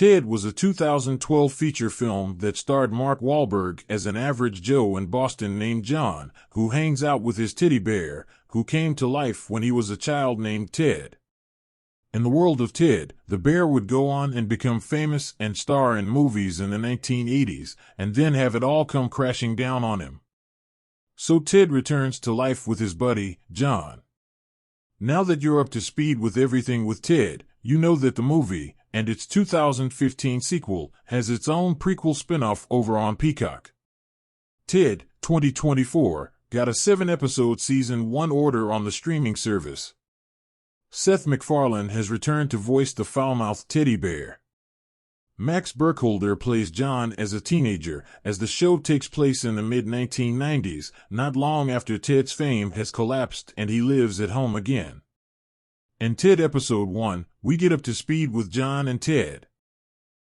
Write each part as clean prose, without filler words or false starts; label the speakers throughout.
Speaker 1: Ted was a 2012 feature film that starred Mark Wahlberg as an average Joe in Boston named John, who hangs out with his teddy bear, who came to life when he was a child named Ted. In the world of Ted, the bear would go on and become famous and star in movies in the 1980s, and then have it all come crashing down on him. So Ted returns to life with his buddy, John. Now that you're up to speed with everything with Ted, you know that the movie, and its 2015 sequel, has its own prequel spin-off over on Peacock. Ted, 2024, got a 7-episode season 1 order on the streaming service. Seth MacFarlane has returned to voice the foul-mouthed teddy bear. Max Burkholder plays John as a teenager, as the show takes place in the mid-1990s, not long after Ted's fame has collapsed and he lives at home again. In Ted Episode 1, we get up to speed with John and Ted.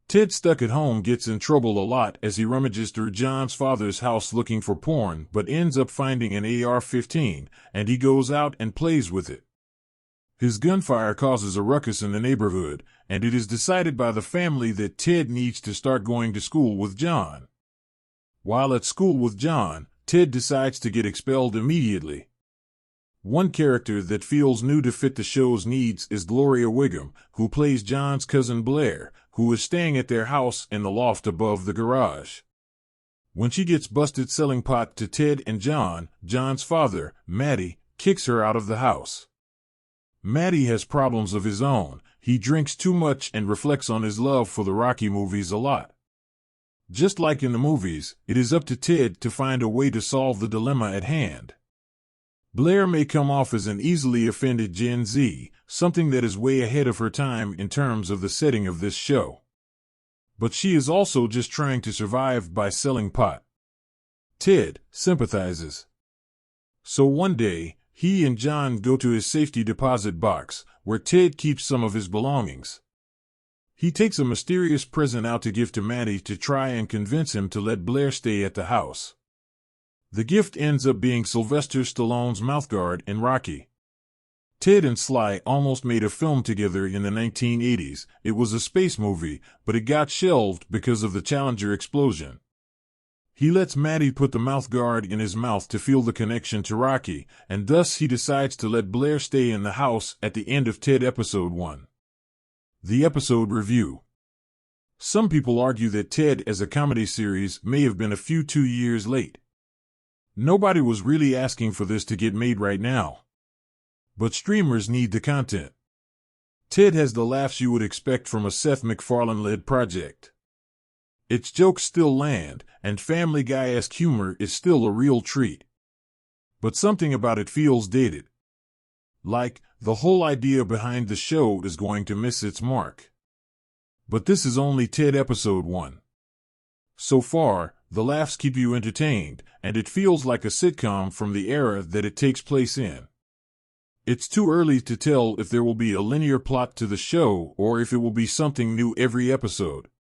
Speaker 1: Ted, stuck at home, gets in trouble a lot as he rummages through John's father's house looking for porn, but ends up finding an AR-15, and he goes out and plays with it. His gunfire causes a ruckus in the neighborhood, and it is decided by the family that Ted needs to start going to school with John. While at school with John, Ted decides to get expelled immediately. One character that feels new to fit the show's needs is Gloria Wiggum, who plays John's cousin Blair, who is staying at their house in the loft above the garage. When she gets busted selling pot to Ted and John, John's father, Matty, kicks her out of the house. Matty has problems of his own. He drinks too much and reflects on his love for the Rocky movies a lot. Just like in the movies, it is up to Ted to find a way to solve the dilemma at hand. Blair may come off as an easily offended Gen Z, something that is way ahead of her time in terms of the setting of this show. But she is also just trying to survive by selling pot. Ted sympathizes. So one day, he and John go to his safety deposit box, where Ted keeps some of his belongings. He takes a mysterious present out to give to Matty to try and convince him to let Blair stay at the house. The gift ends up being Sylvester Stallone's mouthguard in Rocky. Ted and Sly almost made a film together in the 1980s. It was a space movie, but it got shelved because of the Challenger explosion. He lets Matty put the mouthguard in his mouth to feel the connection to Rocky, and thus he decides to let Blair stay in the house at the end of Ted Episode 1. The episode review. Some people argue that Ted as a comedy series may have been a few 2 years late. Nobody was really asking for this to get made right now. But streamers need the content. Ted has the laughs you would expect from a Seth MacFarlane-led project. Its jokes still land, and Family Guy-esque humor is still a real treat. But something about it feels dated. Like, the whole idea behind the show is going to miss its mark. But this is only Ted Episode 1. So far, the laughs keep you entertained, and it feels like a sitcom from the era that it takes place in. It's too early to tell if there will be a linear plot to the show or if it will be something new every episode.